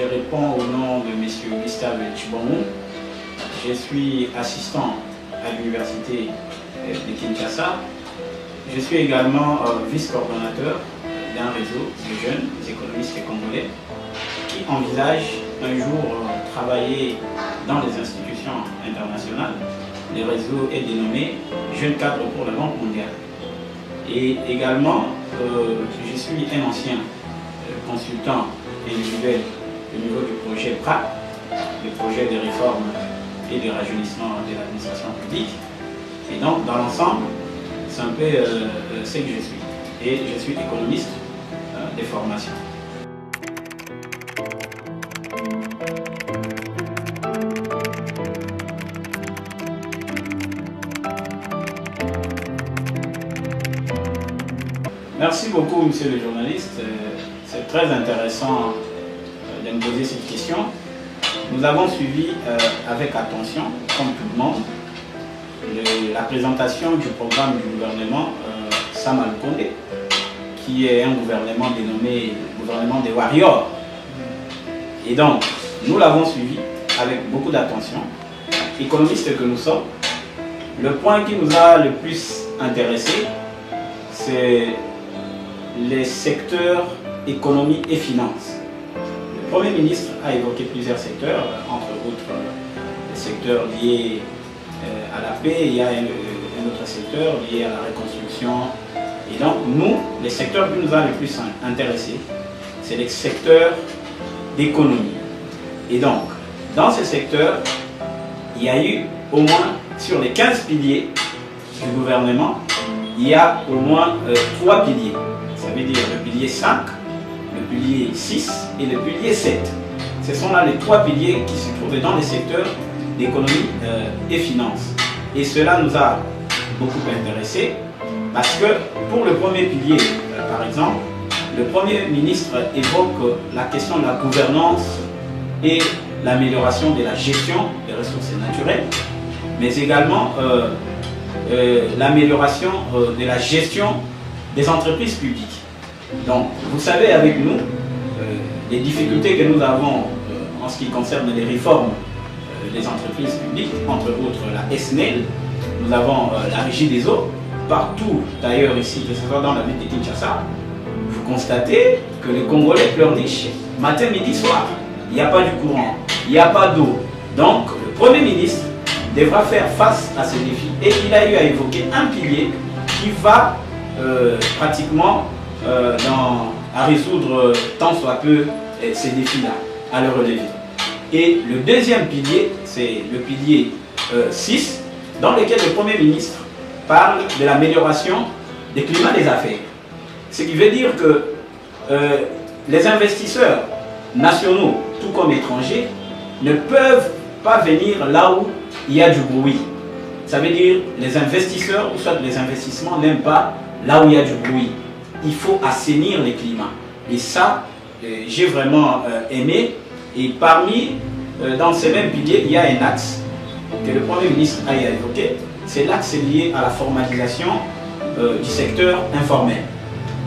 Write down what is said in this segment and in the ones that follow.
je réponds au nom de M. Gustave Tshibomou. Je suis assistant à l'université de Kinshasa. Je suis également vice-coordonnateur d'un réseau de jeunes économistes congolais qui envisagent un jour travailler dans les institutions internationales. Le réseau est dénommé Jeunes cadres pour la Banque mondiale. Et également, je suis un ancien consultant individuel au niveau du projet PRAC, le projet de réforme et de rajeunissement de l'administration publique. Et donc, dans l'ensemble, c'est un peu ce que je suis. Et je suis économiste de formation. Merci beaucoup, monsieur le journaliste. C'est très intéressant de me poser cette question. Nous avons suivi avec attention, comme tout le monde, la présentation du programme du gouvernement Sama Lukonde, qui est un gouvernement dénommé gouvernement des warriors. Et donc, nous l'avons suivi avec beaucoup d'attention. Économistes que nous sommes, le point qui nous a le plus intéressé, c'est les secteurs économie et finances. Le Premier ministre a évoqué plusieurs secteurs, entre autres les secteurs liés à la paix. Il y a un autre secteur lié à la reconstruction. Et donc nous, les secteurs qui nous ont le plus intéressés, c'est les secteurs d'économie. Et donc, dans ces secteurs, il y a eu au moins, sur les 15 piliers du gouvernement, il y a au moins 3 piliers. Ça veut dire le pilier 5, le pilier 6 et le pilier 7. Ce sont là les 3 piliers qui se trouvent dans les secteurs d'économie et finances. Et cela nous a beaucoup intéressés parce que pour le premier pilier, par exemple, le Premier ministre évoque la question de la gouvernance et l'amélioration de la gestion des ressources naturelles, mais également l'amélioration de la gestion des entreprises publiques. Donc, vous savez avec nous, les difficultés que nous avons en ce qui concerne les réformes des entreprises publiques, entre autres la SNEL, nous avons la Régie des eaux, partout d'ailleurs ici, que ce soit dans la ville de Kinshasa, vous constatez que les Congolais pleurnichent matin, midi, soir. Il n'y a pas du courant, il n'y a pas d'eau. Donc, le Premier ministre devra faire face à ces défis et il a eu à évoquer un pilier qui va pratiquement à résoudre tant soit peu ces défis-là, à le relever. Et le deuxième pilier, c'est le pilier 6, dans lequel le Premier ministre parle de l'amélioration des climats des affaires. Ce qui veut dire que les investisseurs nationaux, tout comme étrangers, ne peuvent pas venir là où il y a du bruit. Ça veut dire les investisseurs, ou soit les investissements, n'aiment pas là où il y a du bruit. Il faut assainir les climats. Et ça, j'ai vraiment aimé. Et parmi, dans ces mêmes piliers, il y a un axe que le Premier ministre a évoqué. C'est l'axe lié à la formalisation du secteur informel.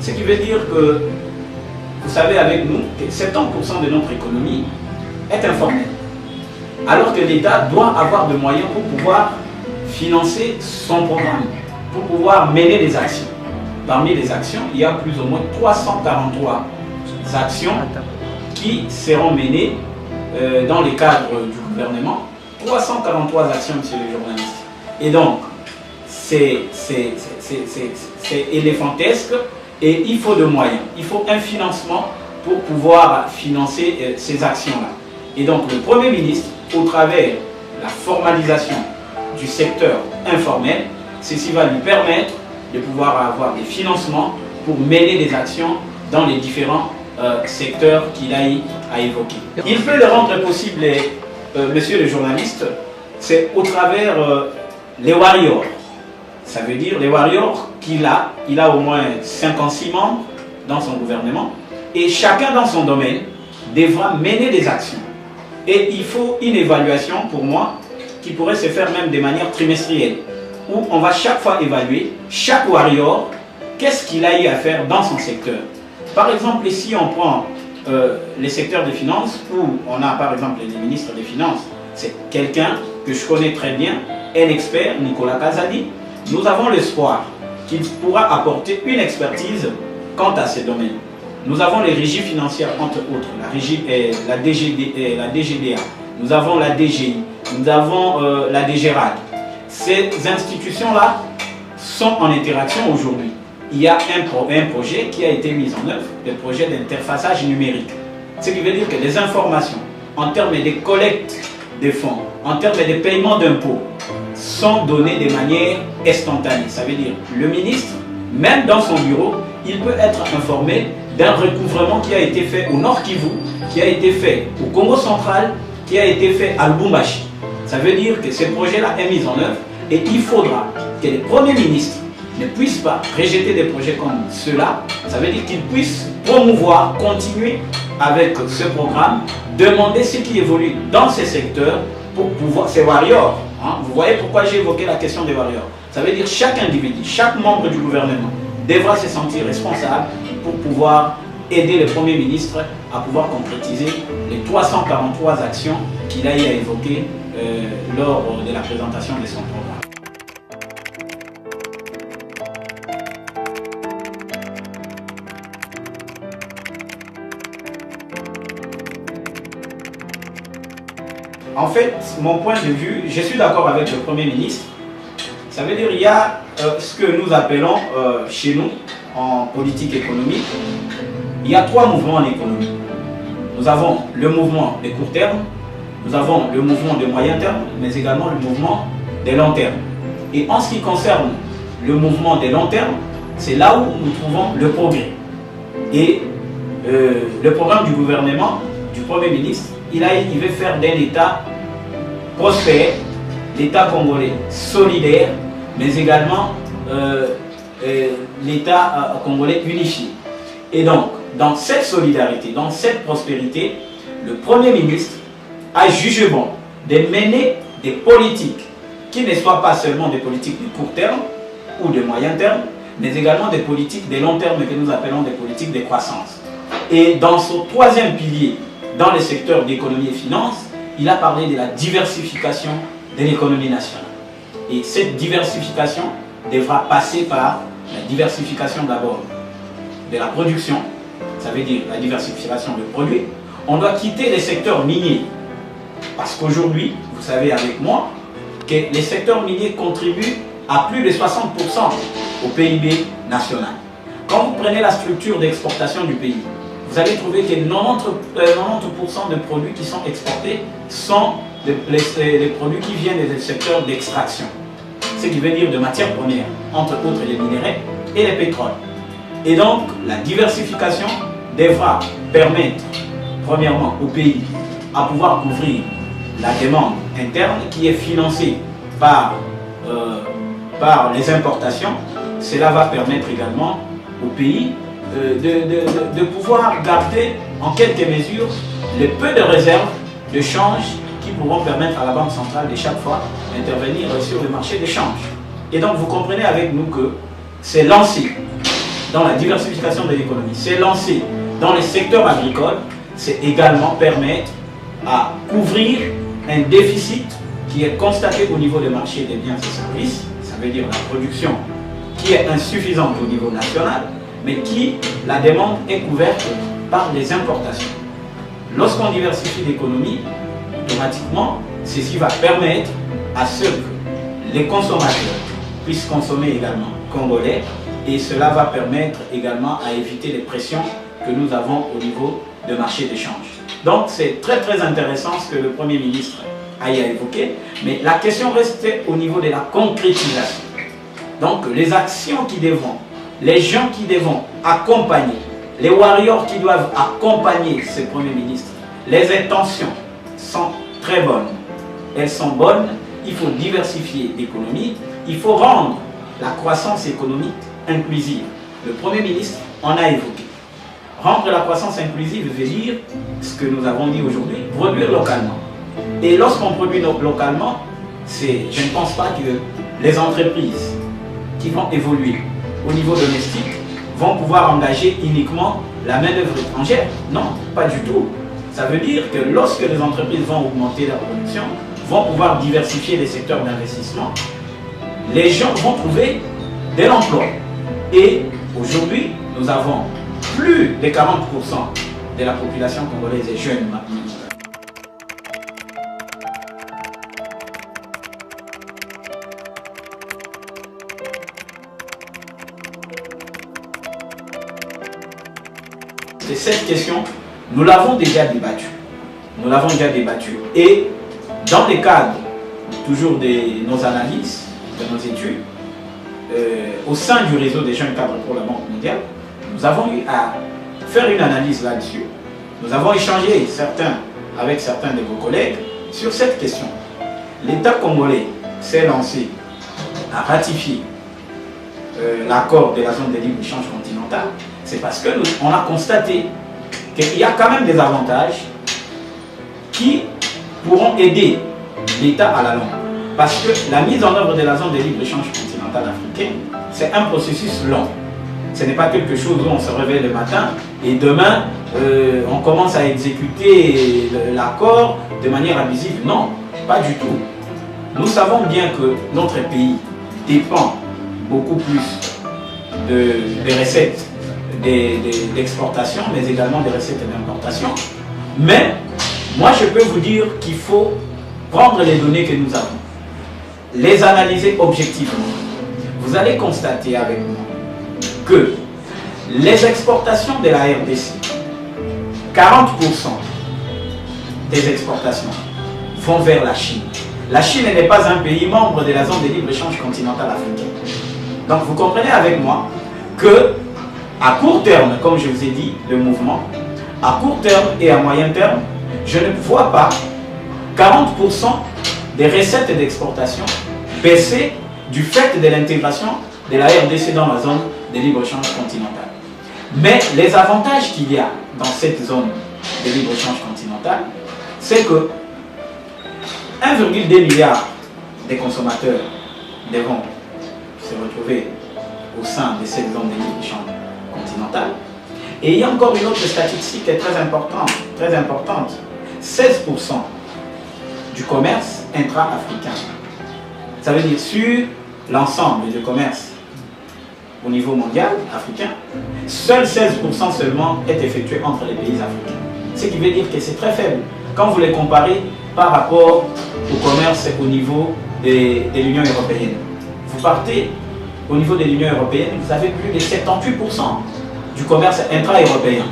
Ce qui veut dire que, vous savez avec nous, que 70% de notre économie est informelle. Alors que l'État doit avoir des moyens pour pouvoir financer son programme, pour pouvoir mener des actions. Parmi les actions, il y a plus ou moins 343 actions qui seront menées dans le cadre du gouvernement. 343 actions, monsieur le journaliste. Et donc, c'est éléphantesque et il faut de moyens. Il faut un financement pour pouvoir financer ces actions-là. Et donc, le Premier ministre, au travers de la formalisation du secteur informel, ceci va lui permettre de pouvoir avoir des financements pour mener des actions dans les différents secteurs qu'il a évoqués. Il peut le rendre possible, monsieur le journaliste, c'est au travers les warriors. Ça veut dire les warriors qu'il a. Il a au moins 56 membres dans son gouvernement et chacun dans son domaine devra mener des actions. Et il faut une évaluation pour moi qui pourrait se faire même de manière trimestrielle, où on va chaque fois évaluer chaque warrior, qu'est-ce qu'il a eu à faire dans son secteur. Par exemple, ici on prend les secteurs des finances, où on a par exemple les ministres des Finances, c'est quelqu'un que je connais très bien, un expert, Nicolas Kazadi. Nous avons l'espoir qu'il pourra apporter une expertise quant à ces domaines. Nous avons les régies financières, entre autres, la DGDA, nous avons la DGI, nous avons la DGRAD. Ces institutions-là sont en interaction aujourd'hui. Il y a un projet qui a été mis en œuvre, le projet d'interfaçage numérique. Ce qui veut dire que les informations en termes de collecte des fonds, en termes de paiement d'impôts, sont données de manière instantanée. Ça veut dire le ministre, même dans son bureau, il peut être informé d'un recouvrement qui a été fait au Nord Kivu, qui a été fait au Congo central, qui a été fait à Lubumbashi. Ça veut dire que ce projet-là est mis en œuvre et il faudra que les premiers ministres ne puissent pas rejeter des projets comme ceux-là. Ça veut dire qu'ils puissent promouvoir, continuer avec ce programme, demander ce qui évolue dans ces secteurs pour pouvoir, ces warriors, hein, vous voyez pourquoi j'ai évoqué la question des warriors. Ça veut dire chaque individu, chaque membre du gouvernement devra se sentir responsable pour pouvoir aider le Premier ministre à pouvoir concrétiser les 343 actions qu'il a eu à évoquer lors de la présentation de son programme. En fait, mon point de vue, je suis d'accord avec le Premier ministre. Ça veut dire qu'il y a ce que nous appelons chez nous, en politique économique, il y a trois mouvements en économie. Nous avons le mouvement de court terme, nous avons le mouvement de moyen terme, mais également le mouvement de long terme. Et en ce qui concerne le mouvement de long terme, c'est là où nous trouvons le progrès. Et le programme du gouvernement, du Premier ministre, il veut faire d'un État prospère, l'État congolais solidaire, mais également l'État congolais unifié. Et donc, dans cette solidarité, dans cette prospérité, le Premier ministre a jugé bon de mener des politiques qui ne soient pas seulement des politiques de court terme ou de moyen terme, mais également des politiques de long terme que nous appelons des politiques de croissance. Et dans ce troisième pilier, dans le secteur d'économie et finances, il a parlé de la diversification de l'économie nationale. Et cette diversification devra passer par la diversification d'abord de la production, ça veut dire la diversification de produits. On doit quitter les secteurs miniers, parce qu'aujourd'hui, vous savez avec moi, que les secteurs miniers contribuent à plus de 60% au PIB national. Quand vous prenez la structure d'exportation du pays, vous allez trouver que 90% de produits qui sont exportés sont les produits qui viennent des secteurs d'extraction. Ce qui veut dire de matières premières, entre autres les minéraux et les pétroles. Et donc, la diversification devra permettre, premièrement, au pays à pouvoir couvrir la demande interne qui est financée par les importations. Cela va permettre également au pays de pouvoir garder en quelques mesures le peu de réserves de change qui pourront permettre à la Banque centrale de chaque fois d'intervenir sur le marché des changes. Et donc vous comprenez avec nous que c'est lancé dans la diversification de l'économie, c'est lancé dans les secteurs agricoles, c'est également permettre à couvrir un déficit qui est constaté au niveau des marchés des biens et services, ça veut dire la production qui est insuffisante au niveau national, mais qui, la demande est couverte par les importations. Lorsqu'on diversifie l'économie, automatiquement, ceci va permettre à ce que les consommateurs puissent consommer également congolais, et cela va permettre également à éviter les pressions que nous avons au niveau de marché d'échange. Donc c'est très intéressant ce que le Premier ministre a évoqué, mais la question reste au niveau de la concrétisation. Donc les actions qui devront, les gens qui devront accompagner, les warriors qui doivent accompagner ce Premier ministre, les intentions sont très bonnes. Elles sont bonnes, il faut diversifier l'économie, il faut rendre la croissance économique inclusive. Le Premier ministre en a évoqué. Rendre la croissance inclusive veut dire ce que nous avons dit aujourd'hui, produire localement. Et lorsqu'on produit localement, je ne pense pas que les entreprises qui vont évoluer au niveau domestique vont pouvoir engager uniquement la main-d'œuvre étrangère. Non, pas du tout. Ça veut dire que lorsque les entreprises vont augmenter leur production, vont pouvoir diversifier les secteurs d'investissement, les gens vont trouver de l'emploi. Et aujourd'hui, nous avons plus de 40% de la population congolaise est jeune maintenant. Et cette question, nous l'avons déjà débattue. Nous l'avons déjà débattue. Et dans le cadre toujours de nos analyses, de nos études, au sein du réseau des jeunes cadres pour la Banque mondiale, nous avons eu à faire une analyse là-dessus. Nous avons échangé avec certains de vos collègues sur cette question. L'État congolais s'est lancé à ratifier l'accord de la zone de libre-échange continentale. C'est parce qu'on a constaté qu'il y a quand même des avantages qui pourront aider l'État à la longue. Parce que la mise en œuvre de la zone de libre-échange continentale africaine, c'est un processus long. Ce n'est pas quelque chose où on se réveille le matin et demain, on commence à exécuter l'accord de manière abusive. Non, pas du tout. Nous savons bien que notre pays dépend beaucoup plus des recettes d'exportation, mais également des recettes d'importation. Mais moi, je peux vous dire qu'il faut prendre les données que nous avons, les analyser objectivement. Vous allez constater avec moi que les exportations de la RDC, 40% des exportations vont vers la Chine. La Chine n'est pas un pays membre de la zone de libre-échange continentale africaine. Donc vous comprenez avec moi que à court terme, comme je vous ai dit, le mouvement, à court terme et à moyen terme, je ne vois pas 40% des recettes d'exportation baisser du fait de l'intégration de la RDC dans la zone de libre-échange continentale. Mais les avantages qu'il y a dans cette zone de libre-échange continentale, c'est que 1,2 milliard de consommateurs devront se retrouver au sein de cette zone de libre-échange continentale. Et il y a encore une autre statistique qui est très importante. 16% du commerce intra-africain. Ça veut dire sur l'ensemble du commerce au niveau mondial africain, seul 16% seulement est effectué entre les pays africains. Ce qui veut dire que c'est très faible quand vous les comparez par rapport au commerce au niveau de l'Union européenne. Vous partez au niveau de l'Union européenne, vous avez plus de 78% du commerce intra-européen.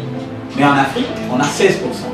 Mais en Afrique, on a 16%.